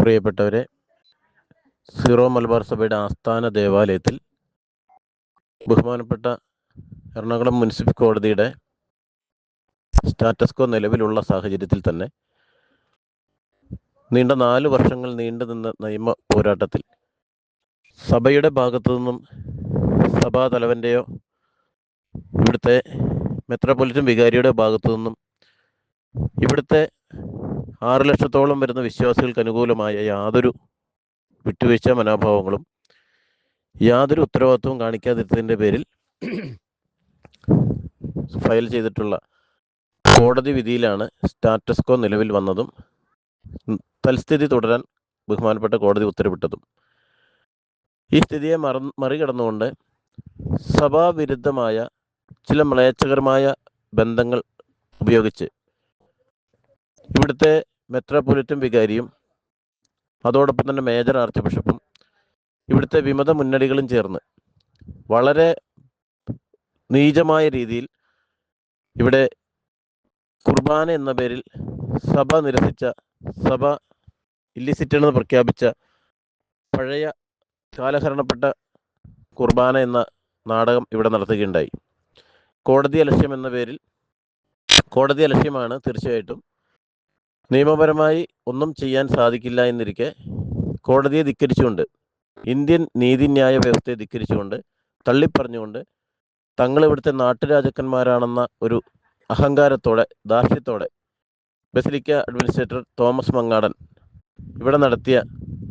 പ്രിയപ്പെട്ടവരെ, സീറോ മലബാർ സഭയുടെ ആസ്ഥാന ദേവാലയത്തിൽ ബഹുമാനപ്പെട്ട എറണാകുളം മുനിസിപ്പൽ കോടതിയുടെ സ്റ്റാറ്റസ് കോ നിലവിലുള്ള സാഹചര്യത്തിൽ തന്നെ നീണ്ട 4 വർഷങ്ങൾ നീണ്ടുനിന്ന നിയമ പോരാട്ടത്തിൽ സഭയുടെ ഭാഗത്തു നിന്നും സഭാ തലവൻ്റെയോ ഇവിടുത്തെ മെത്രാപ്പൊലിറ്റൻ വികാരിയുടെ ഭാഗത്തു നിന്നും ഇവിടുത്തെ 6 ലക്ഷത്തോളം വരുന്ന വിശ്വാസികൾക്ക് അനുകൂലമായ യാതൊരു വിട്ടുവീഴ്ച മനോഭാവങ്ങളും യാതൊരു ഉത്തരവാദിത്വവും കാണിക്കാതിരുന്നതിൻ്റെ പേരിൽ ഫയൽ ചെയ്തിട്ടുള്ള കോടതി വിധിയിലാണ് സ്റ്റാറ്റസ് കോ നിലവിൽ വന്നതും തൽസ്ഥിതി തുടരാൻ ബഹുമാനപ്പെട്ട കോടതി ഉത്തരവിട്ടതും. ഈ സ്ഥിതിയെ മറികടന്നുകൊണ്ട് സഭാവിരുദ്ധമായ ചില മ്ലേച്ഛകരമായ ബന്ധങ്ങൾ ഉപയോഗിച്ച് ഇവിടുത്തെ മെത്രാപ്പൊലിറ്റൻ വികാരിയും അതോടൊപ്പം തന്നെ മേജർ ആർച്ച് ബിഷപ്പും ഇവിടുത്തെ വിമത മുന്നണികളും ചേർന്ന് വളരെ നീചമായ രീതിയിൽ ഇവിടെ കുർബാന എന്ന പേരിൽ സഭ നിരസിച്ച, സഭ ഇല്ലിസിറ്റെന്ന് പ്രഖ്യാപിച്ച പഴയ കാലഹരണപ്പെട്ട കുർബാന എന്ന നാടകം ഇവിടെ നടത്തുകയുണ്ടായി. കോടതി അലക്ഷ്യം എന്ന പേരിൽ, കോടതി അലക്ഷ്യമാണ് തീർച്ചയായിട്ടും. നിയമപരമായി ഒന്നും ചെയ്യാൻ സാധിക്കില്ല എന്നിരിക്കെ കോടതിയെ ധിക്കരിച്ചുകൊണ്ട്, ഇന്ത്യൻ നീതിന്യായ വ്യവസ്ഥയെ ധിക്കരിച്ചുകൊണ്ട്, തള്ളിപ്പറഞ്ഞുകൊണ്ട് തങ്ങൾ ഇവിടുത്തെ നാട്ടുരാജാക്കന്മാരാണെന്ന ഒരു അഹങ്കാരത്തോടെ, ധാർഷ്ട്യത്തോടെ ബസിലിക്ക അഡ്മിനിസ്ട്രേറ്റർ തോമസ് മങ്ങാടൻ ഇവിടെ നടത്തിയ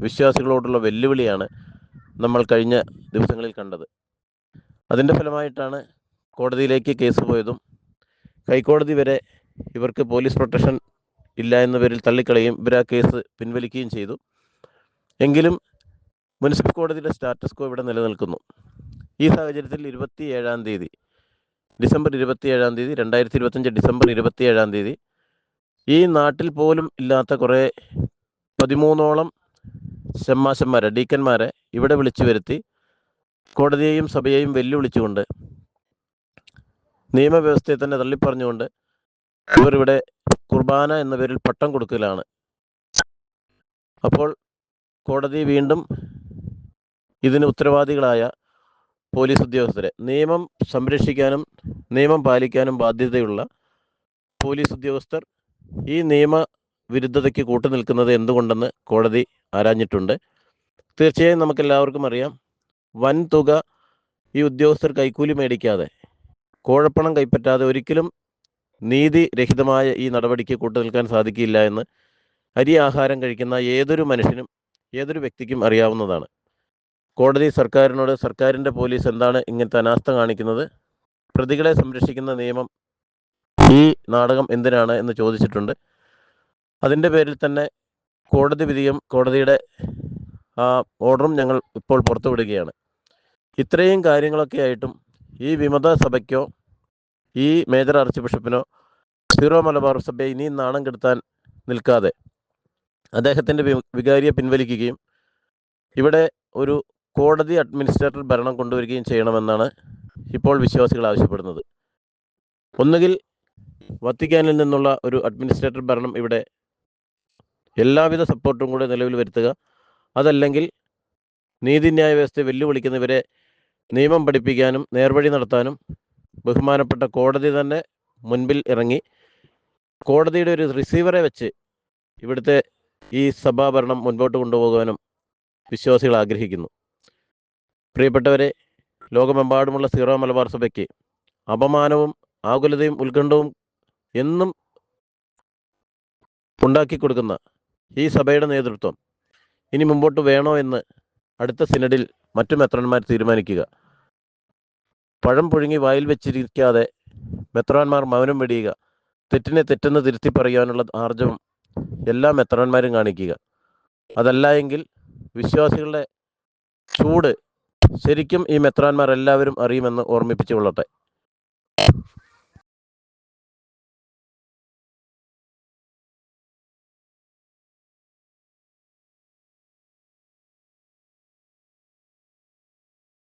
വിശ്വാസികളോടുള്ള വെല്ലുവിളിയാണ് നമ്മൾ കഴിഞ്ഞ ദിവസങ്ങളിൽ കണ്ടത്. അതിൻ്റെ ഫലമായിട്ടാണ് കോടതിയിലേക്ക് കേസ് പോയതും ഹൈക്കോടതി വരെ ഇവർക്ക് പോലീസ് പ്രൊട്ടക്ഷൻ ഇല്ല എന്ന പേരിൽ തള്ളിക്കളയും ഇവർ ആ കേസ് പിൻവലിക്കുകയും ചെയ്തു. എങ്കിലും മുനിസിപ്പൽ കോടതിയുടെ സ്റ്റാറ്റസ് കോ ഇവിടെ നിലനിൽക്കുന്നു. ഈ സാഹചര്യത്തിൽ ഡിസംബർ 27 2025 ഡിസംബർ 27 ഈ നാട്ടിൽ പോലും ഇല്ലാത്ത കുറേ 13ഓളം ഷമ്മാശന്മാരെ, ഡീക്കന്മാരെ ഇവിടെ വിളിച്ചു വരുത്തി കോടതിയെയും സഭയെയും വെല്ലുവിളിച്ചുകൊണ്ട്, നിയമവ്യവസ്ഥയെ തന്നെ തള്ളിപ്പറഞ്ഞുകൊണ്ട് ഇവർ ഇവിടെ കുർബാന എന്ന പേരിൽ പട്ടം കൊടുക്കലാണ്. അപ്പോൾ കോടതി വീണ്ടും ഇതിന് ഉത്തരവാദികളായ പോലീസ് ഉദ്യോഗസ്ഥരെ, നിയമം സംരക്ഷിക്കാനും നിയമം പാലിക്കാനും ബാധ്യതയുള്ള പോലീസ് ഉദ്യോഗസ്ഥർ ഈ നിയമവിരുദ്ധതയ്ക്ക് കൂട്ടുനിൽക്കുന്നത് എന്തുകൊണ്ടെന്ന് കോടതി ആരാഞ്ഞിട്ടുണ്ട്. തീർച്ചയായും നമുക്കെല്ലാവർക്കും അറിയാം, വൻതുക ഈ ഉദ്യോഗസ്ഥർ കൈക്കൂലി മേടിക്കാതെ, കോഴപ്പണം കൈപ്പറ്റാതെ ഒരിക്കലും നീതിരഹിതമായ ഈ നടപടിക്ക് കൂട്ടുനിൽക്കാൻ സാധിക്കില്ല എന്ന് അരി ആഹാരം കഴിക്കുന്ന ഏതൊരു മനുഷ്യനും, ഏതൊരു വ്യക്തിക്കും അറിയാവുന്നതാണ്. കോടതി സർക്കാരിനോട്, സർക്കാരിൻ്റെ പോലീസ് എന്താണ് ഇങ്ങനത്തെ അനാസ്ഥ കാണിക്കുന്നത്, പ്രതികളെ സംരക്ഷിക്കുന്ന നിയമം, ഈ നാടകം എന്തിനാണ് എന്ന് ചോദിച്ചിട്ടുണ്ട്. അതിൻ്റെ പേരിൽ തന്നെ കോടതി വിധിയും കോടതിയുടെ ആ ഓർഡറും ഞങ്ങൾ ഇപ്പോൾ പുറത്തുവിടുകയാണ്. ഇത്രയും കാര്യങ്ങളൊക്കെ ആയിട്ടും ഈ വിമത സഭയ്ക്കോ ഈ മേജർ ആർച്ച് ബിഷപ്പിനോ സീറോ മലബാർ സഭയെ ഇനിയും നാണം കെടുത്താൻ നിൽക്കാതെ അദ്ദേഹത്തിൻ്റെ വികാരിയെ പിൻവലിക്കുകയും ഇവിടെ ഒരു കോടതി അഡ്മിനിസ്ട്രേറ്റർ ഭരണം കൊണ്ടുവരികയും ചെയ്യണമെന്നാണ് ഇപ്പോൾ വിശ്വാസികൾ ആവശ്യപ്പെടുന്നത്. ഒന്നുകിൽ വത്തിക്കാനിൽ നിന്നുള്ള ഒരു അഡ്മിനിസ്ട്രേറ്റർ ഭരണം ഇവിടെ എല്ലാവിധ സപ്പോർട്ടും കൂടെ നിലവിൽ വരുത്തുക, അതല്ലെങ്കിൽ നീതിന്യായ വ്യവസ്ഥയെ വെല്ലുവിളിക്കുന്നവരെ നിയമം പഠിപ്പിക്കാനും നേർവഴി നടത്താനും ബഹുമാനപ്പെട്ട കോടതി തന്നെ മുൻപിൽ ഇറങ്ങി കോടതിയുടെ ഒരു റിസീവറെ വെച്ച് ഇവിടുത്തെ ഈ സഭാഭരണം മുൻപോട്ട് കൊണ്ടുപോകാനും വിശ്വാസികൾ ആഗ്രഹിക്കുന്നു. പ്രിയപ്പെട്ടവരെ, ലോകമെമ്പാടുമുള്ള സീറോ മലബാർ സഭയ്ക്ക് അപമാനവും ആകുലതയും ഉത്കണ്ഠവും എന്നും ഉണ്ടാക്കി കൊടുക്കുന്ന ഈ സഭയുടെ നേതൃത്വം ഇനി മുമ്പോട്ട് വേണോ എന്ന് അടുത്ത സിനഡിൽ മറ്റു മെത്രാന്മാർ തീരുമാനിക്കുക. പഴം പുഴുങ്ങി വായിൽ വെച്ചിരിക്കാതെ മെത്രാന്മാർ മൗനം വെടിയുക, തെറ്റിനെ തെറ്റെന്ന് തിരുത്തി പറയാനുള്ള ആർജവം എല്ലാ മെത്രാന്മാരും കാണിക്കുക. അതല്ല എങ്കിൽ വിശ്വാസികളുടെ ചൂട് ശരിക്കും ഈ മെത്രാന്മാർ എല്ലാവരും അറിയുമെന്ന് ഓർമ്മിപ്പിച്ചു കൊള്ളട്ടെ.